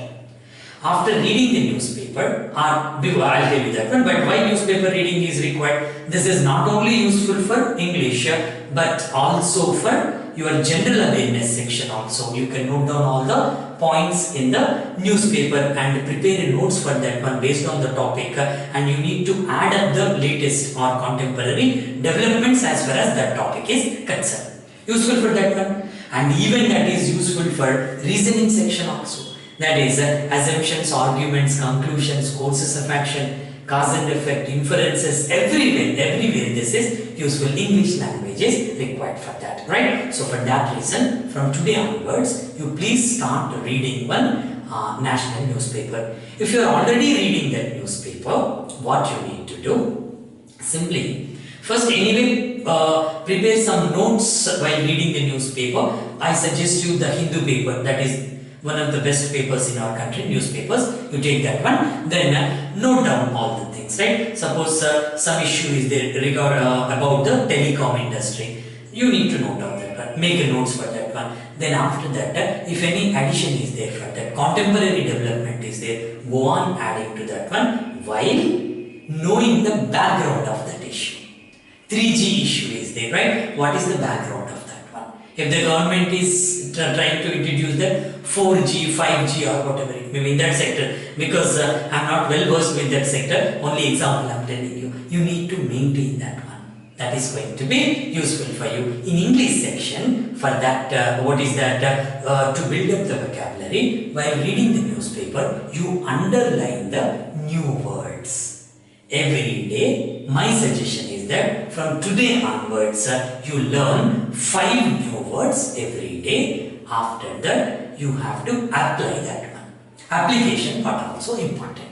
After reading the newspaper, I'll tell you that one, but why newspaper reading is required? This is not only useful for English, but also for your general awareness section also. You can note down all the points in the newspaper and prepare notes for that one based on the topic, and you need to add up the latest or contemporary developments as far as that topic is concerned. Useful for that one, and even that is useful for reasoning section also. That is assumptions, arguments, conclusions, courses of action, cause and effect, inferences, everywhere this is useful. English language is required for that, right? So for that reason, from today onwards, you please start reading one national newspaper. If you are already reading that newspaper, what you need to do? Simply, first anyway, prepare some notes while reading the newspaper. I suggest you the Hindu paper, that is one of the best papers in our country, newspapers. You take that one, then note down all the things, right? Suppose some issue is there about the telecom industry. You need to note down that one, make a notes for that one. Then after that, if any addition is there for that, contemporary development is there, go on adding to that one while knowing the background of that issue. 3G issue is there, right? What is the background of that one? If the government is trying to introduce the 4G, 5G or whatever it may be in that sector, because I am not well versed with that sector, only example I am telling you, you need to maintain that one. That is going to be useful for you. In English section, for that, what is that? To build up the vocabulary, while reading the newspaper, you underline the new words. Every day, my suggestion is that from today onwards, you learn 5 new words every day. After that, you have to apply that one. Application part also important.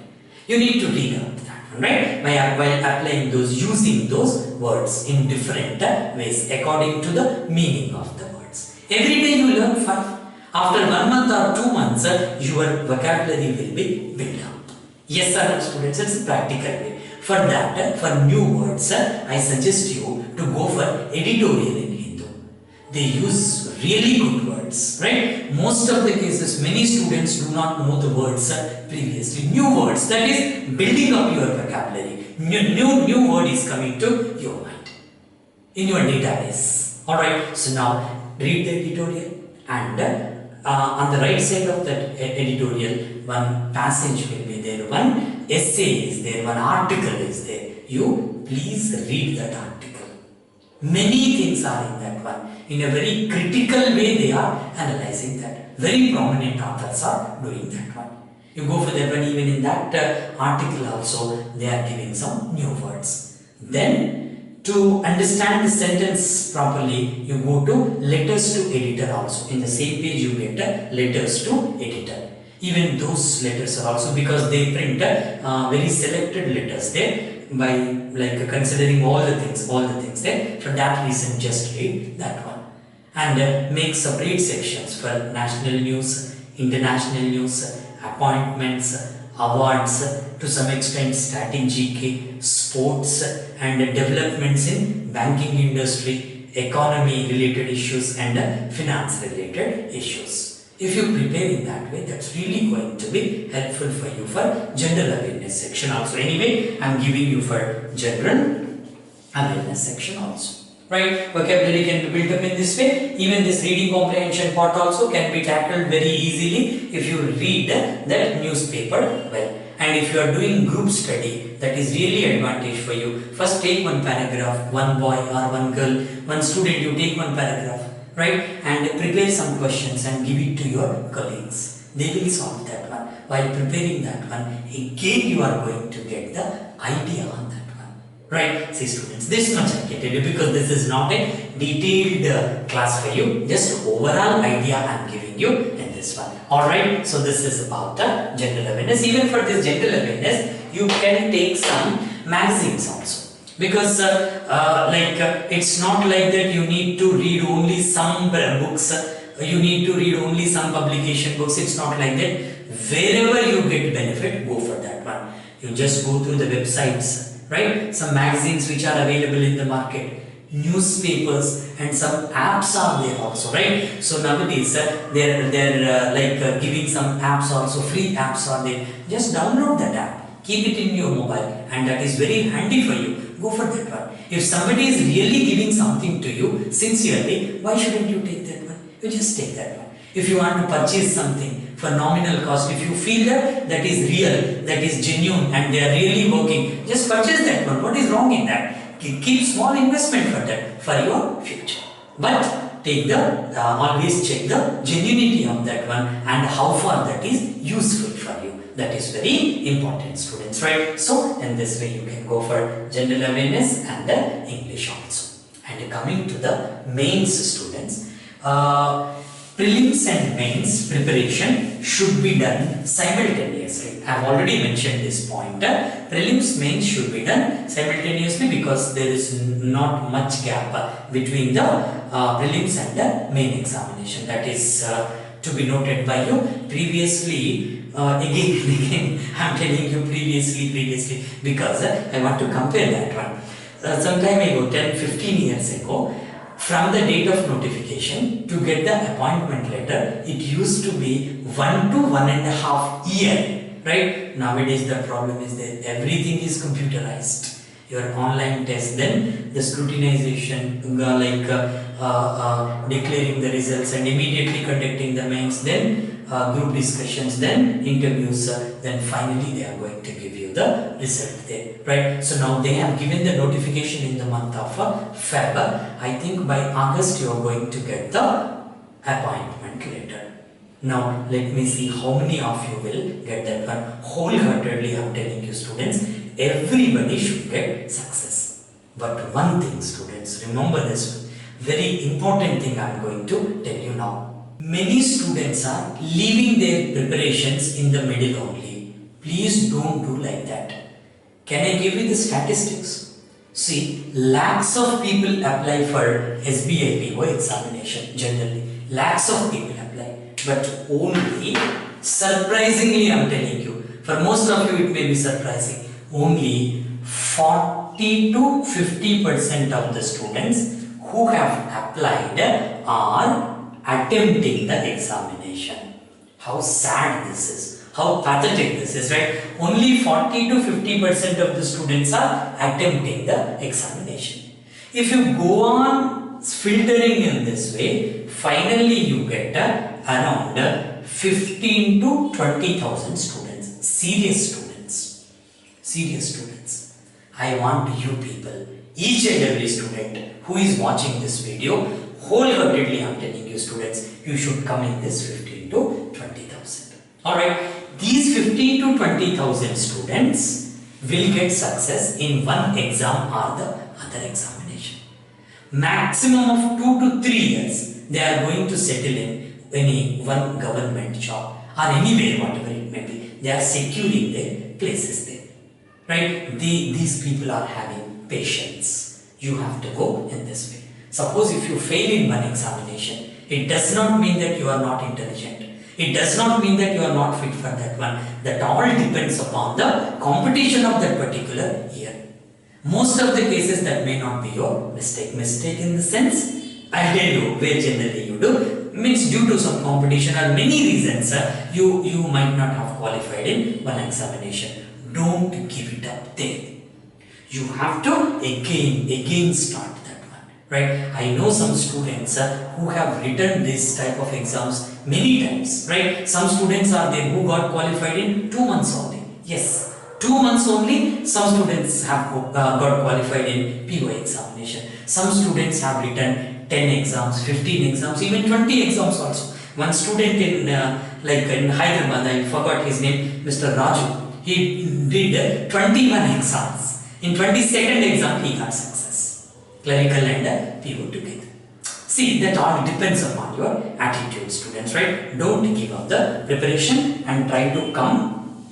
You need to read up that one, right? While applying those, using those words in different ways according to the meaning of the words. Every day you learn 5. After 1 month or 2 months, your vocabulary will be built up. Yes or no, students? It's a practical way. For that, for new words, I suggest you to go for editorial in Hindu. They use really good words, right? Most of the cases, many students do not know the words previously. New words, that is building up your vocabulary. New word is coming to your mind in your database. Alright, so now read the editorial, and on the right side of that editorial, one passage will be there, one essay is there, one article is there. You please read that article. Many things are in that one. In a very critical way, they are analyzing that. Very prominent authors are doing that one. You go for that one, even in that article also, they are giving some new words. Then, to understand the sentence properly, you go to letters to editor also. In the same page, you get letters to editor. Even those letters are also, because they print very selected letters there, by like considering all the things there. For that reason, just read that one, and make separate sections for national news, international news, appointments, awards, to some extent strategy, sports, and developments in banking industry, economy related issues, and finance related issues. If you prepare in that way, that's really going to be helpful for you for general awareness section also. Anyway, I am giving you for general awareness section also. Right? Vocabulary can be built up in this way. Even this reading comprehension part also can be tackled very easily if you read that newspaper well. And if you are doing group study, that is really advantage for you. First take one paragraph, one boy or one girl, one student, you take one paragraph. Right, and prepare some questions and give it to your colleagues. They will solve that one. While preparing that one, again you are going to get the idea on that one. Right, see students, this much I can tell you, because this is not a detailed class for you. Just overall idea I am giving you in this one. Alright, so this is about the general awareness. Even for this general awareness, you can take some magazines also. Because it's not like that you need to read only some books, you need to read only some publication books. It's not like that. Wherever you get benefit, go for that one. You just go through the websites, right? Some magazines which are available in the market, newspapers, and some apps are there also, right? So nowadays they're giving some apps also, free apps are there. Just download that app, keep it in your mobile, and that is very handy for you. Go for that one. If somebody is really giving something to you sincerely, why shouldn't you take that one? You just take that one. If you want to purchase something for nominal cost, if you feel that is real, that is genuine, and they are really working, just purchase that one. What is wrong in that? Keep small investment for that, for your future. But always check the genuinity of that one and how far that is useful for you. That is very important, students, right? So in this way you can go for general awareness and the English also. And coming to the mains, students, prelims and mains preparation should be done simultaneously. I have already mentioned this point. Prelims, mains should be done simultaneously because there is not much gap between the prelims and the main examination. That is to be noted by you. Previously, again and again, I am telling you previously because I want to compare that one. Some time ago, 10-15 years ago, from the date of notification to get the appointment letter, it used to be 1 to 1.5 years, right? Nowadays the problem is that everything is computerized. Your online test, then the scrutinization, declaring the results and immediately conducting the mains, then group discussions, then interviews, then finally they are going to give you the result there, right? So now they have given the notification in the month of Feb. I think by August you are going to get the appointment letter. Now let me see how many of you will get that one. Wholeheartedly I am telling you, students, everybody should get success. But one thing, students, remember this very important thing I am going to tell you now. Many students are leaving their preparations in the middle only. Please don't do like that. Can I give you the statistics? See, lakhs of people apply for SBI PO examination generally. Lakhs of people apply. But only, surprisingly I am telling you, for most of you it may be surprising, only 40 to 50% of the students who have applied are attempting the examination. How sad this is, how pathetic this is, right? Only 40 to 50% of the students are attempting the examination. If you go on filtering in this way, finally you get around 15 to 20,000 students, serious students. I want you people, each and every student who is watching this video, wholeheartedly I am telling you, students, you should come in this 15 to 20,000. Alright, these 15 to 20,000 students will get success in one exam or the other examination. Maximum of 2 to 3 years, they are going to settle in any one government job or anywhere, whatever it may be. They are securing their places there. Right? These people are having patience. You have to go in this way. Suppose if you fail in one examination, it does not mean that you are not intelligent. It does not mean that you are not fit for that one. That all depends upon the competition of that particular year. Most of the cases that may not be your mistake. Mistake in the sense, I'll tell you where generally you do. Means due to some competition or many reasons, you might not have qualified in one examination. Don't give it up there. You have to again start that one, right? I know some students who have written this type of exams many times, right? Some students are there who got qualified in 2 months only. Yes, 2 months only. Some students have got qualified in PO examination. Some students have written 10 exams, 15 exams, even 20 exams also. One student in Hyderabad, I forgot his name, Mr. Raju. He did 21 exams. In 22nd exam, he got success. Clerical and PO together. See, that all depends upon your attitude, students, right? Don't give up the preparation and try to come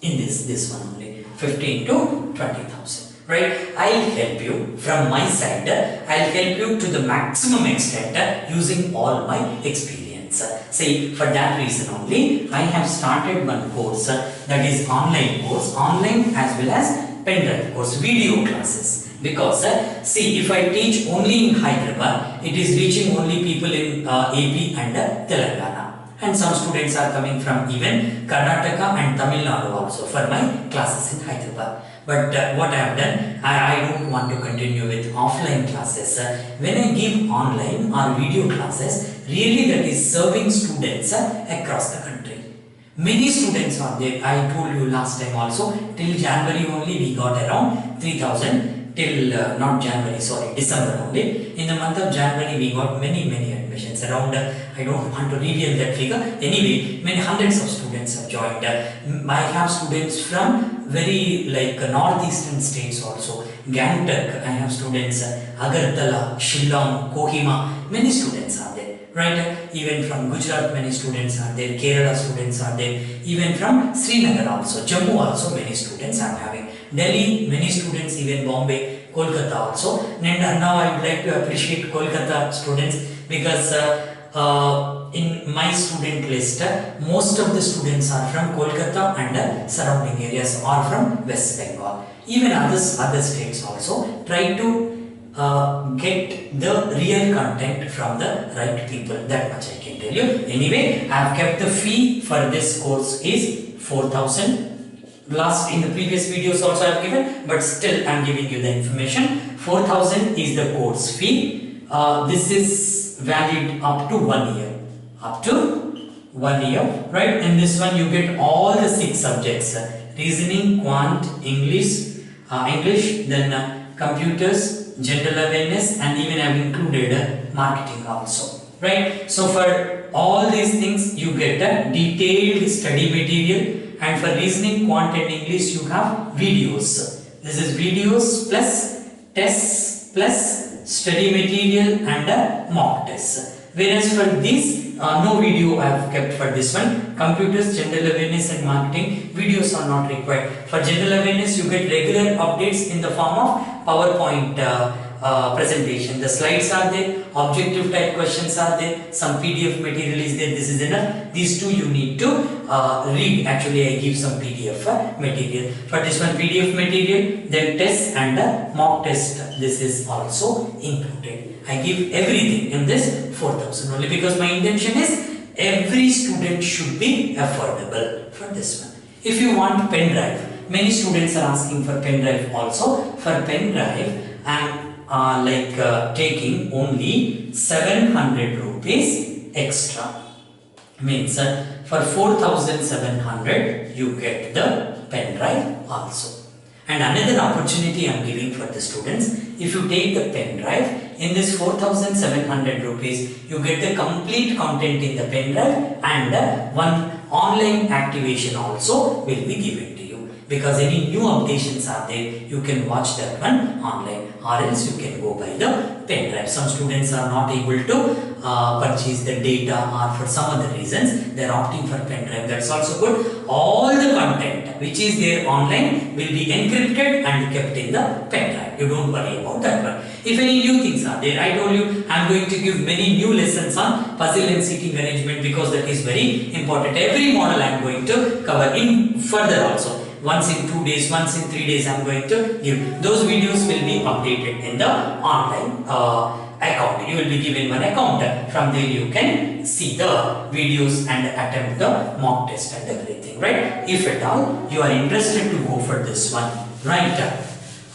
in this one only. 15 to 20,000. Right? I'll help you from my side. I'll help you to the maximum extent using all my experience. See, for that reason only, I have started one course that is online course, online as well as pen drive course, video classes. Because see, if I teach only in Hyderabad, it is reaching only people in AP and Telangana. And some students are coming from even Karnataka and Tamil Nadu also for my classes in Hyderabad. But what I have done, I don't want to continue with offline classes. When I give online or video classes, really that is serving students across the country. Many students are there. I told you last time also, till January only we got around 3,000 till not January, sorry, December only. In the month of January, we got many admissions. Around, I don't want to reveal that figure. Anyway, many hundreds of students have joined. I have students from very northeastern states also. Gangtok, I have students. Agartala, Shillong, Kohima, many students are there. Right? Even from Gujarat, many students are there. Kerala students are there. Even from Srinagar also. Jammu also, many students are having. Delhi, many students, even Bombay, Kolkata also. And now I would like to appreciate Kolkata students because in my student list, most of the students are from Kolkata and surrounding areas or from West Bengal. Even other states also try to get the real content from the right people. That much I can tell you. Anyway, I have kept the fee for this course is 4,000. Last in the previous videos also I have given, but still I am giving you the information. 4,000 is the course fee. This is valid up to 1 year. Up to 1 year, right? In this one you get all the 6 subjects: reasoning, quant, English, then computers, general awareness, and even I have included marketing also, right? So for all these things you get a detailed study material. And for reasoning, quant and English, you have videos. This is videos plus tests plus study material and a mock test. Whereas for this, no video I have kept for this one. Computers, general awareness and marketing, videos are not required. For general awareness, you get regular updates in the form of PowerPoint presentation. The slides are there, objective type questions are there, some PDF material is there. This is enough. These two you need to read. Actually, I give some PDF material. For this one, PDF material, then test and mock test. This is also included. I give everything in this 4,000 only because my intention is every student should be affordable for this one. If you want pen drive, many students are asking for pen drive also. For pen drive, I am taking only 700 rupees extra. Means for 4,700 you get the pen drive also. And another opportunity I am giving for the students, if you take the pen drive, in this 4,700 rupees, you get the complete content in the pen drive and one online activation also will be given to you. Because any new updations are there, you can watch that one online, or else you can go by the pen drive. Some students are not able to purchase the data, or for some other reasons they are opting for pen drive. That's also good. All the content which is there online will be encrypted and kept in the pen drive. You don't worry about that one. If any new things are there, I told you I am going to give many new lessons on puzzle and seating arrangement because that is very important. Every model I am going to cover in further also. Once in 2 days, once in 3 days I am going to give. Those videos will be updated in the online account. You will be given one account. From there you can see the videos and attempt the mock test and everything, right? If at all you are interested to go for this one, right?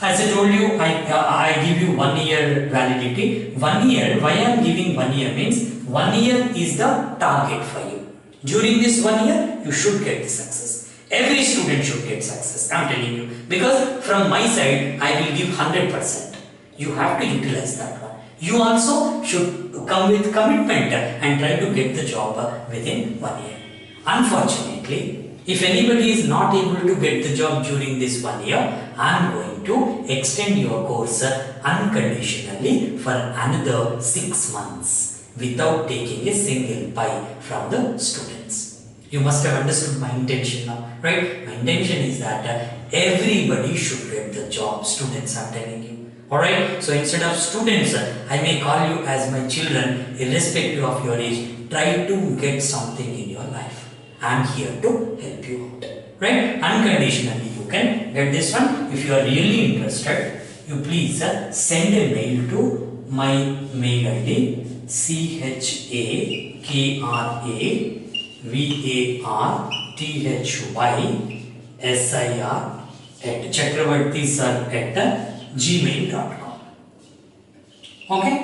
As I told you, I give you 1 year validity. 1 year, why I am giving 1 year means 1 year is the target for you. During this 1 year, you should get the success. Every student should get success, I am telling you. Because from my side, I will give 100%. You have to utilize that one. You also should come with commitment and try to get the job within 1 year. Unfortunately, if anybody is not able to get the job during this 1 year, I am going to extend your course unconditionally for another 6 months without taking a single pie from the students. You must have understood my intention now, right? My intention is that everybody should get the job, students, I am telling you. Alright, so instead of students, I may call you as my children, irrespective of your age. Try to get something in your life. I am here to help you out, right? Unconditionally you can get this one. If you are really interested, you please send a mail to my mail ID chakravarthysir@chakravarthysir@gmail.com. Okay,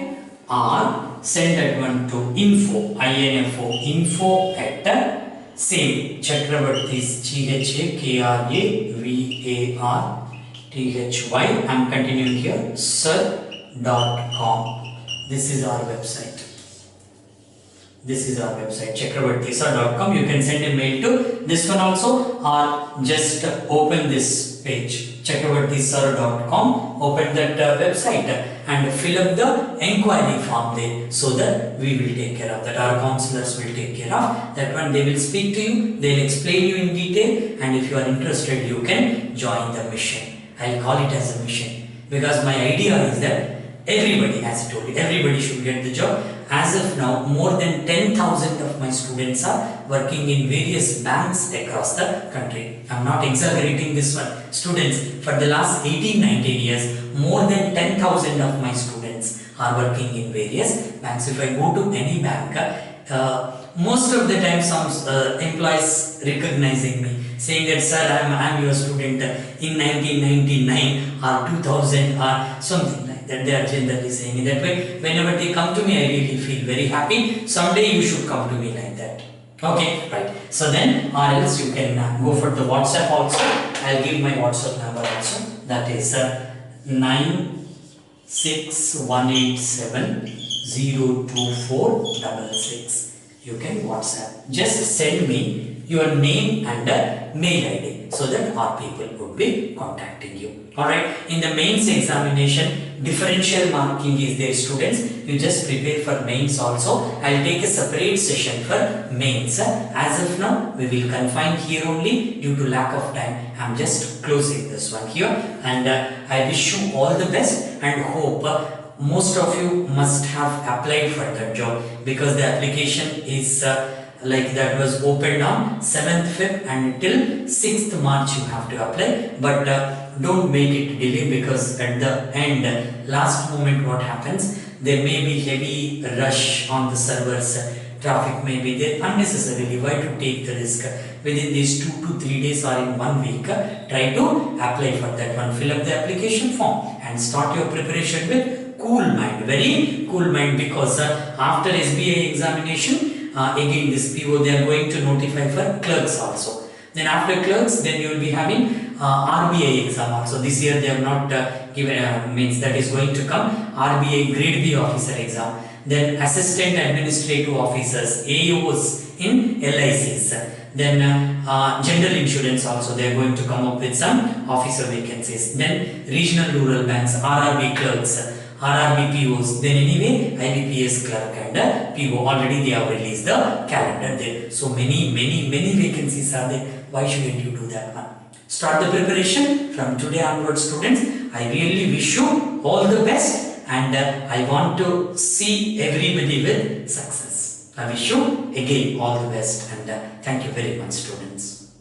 or send that one to info at same Chakravarthys CHAKRAVARTHY THY. I'm continuing here. Sir.com. This is our website. This is our website, CHAKRAVARTHY.com. You can send a mail to this one also, or just open this page, CHAKRAVARTHY.com. Open that website and fill up the enquiry form there, so that we will take care of that. Our counselors will take care of that one. They will speak to you, they'll explain you in detail, and if you are interested, you can join the mission. I'll call it as a mission because my idea is that everybody, as I told you, everybody should get the job. As of now, more than 10,000 of my students are working in various banks across the country. I'm not exaggerating this one. Students, for the last 18-19 years, more than 10,000 of my students are working in various banks. If I go to any bank, most of the time some employees recognizing me, saying that, sir, I'm your student in 1999 or 2000 or something like that. They are generally saying it that way. Whenever they come to me, I really feel very happy. Someday you should come to me like that. Okay, right. So then, or else you can go for the WhatsApp also. I'll give my WhatsApp number also. That is 96187024666. You can WhatsApp. Just send me your name and mail ID so that our people would be contacting you. Alright, in the mains examination, differential marking is there, students. You just prepare for mains also. I'll take a separate session for mains. As of now, we will confine here only due to lack of time. I'm just closing this one here, and I wish you all the best and hope most of you must have applied for that job, because the application is like that was opened on 7th Feb and till 6th March you have to apply. But don't make it delay, because at the end, last moment, what happens, there may be heavy rush on the servers, traffic may be there unnecessarily. Why to take the risk? Within these 2 to 3 days or in 1 week, try to apply for that one. Fill up the application form and start your preparation with cool mind, very cool mind, because after SBI examination, again this PO, they are going to notify for clerks also. Then after clerks, then you will be having RBI exam also. This year they have not given, means that is going to come, RBI grade B officer exam. Then assistant administrative officers, AOs in LICs. Then general insurance also, they are going to come up with some officer vacancies. Then regional rural banks, RRB clerks, RRB POs, then anyway IBPS clerk and PO, already they have released the calendar there. So many vacancies are there. Why shouldn't you do that one? Start the preparation from today onwards, students. I really wish you all the best, and I want to see everybody with success. I wish you again all the best, and thank you very much, students.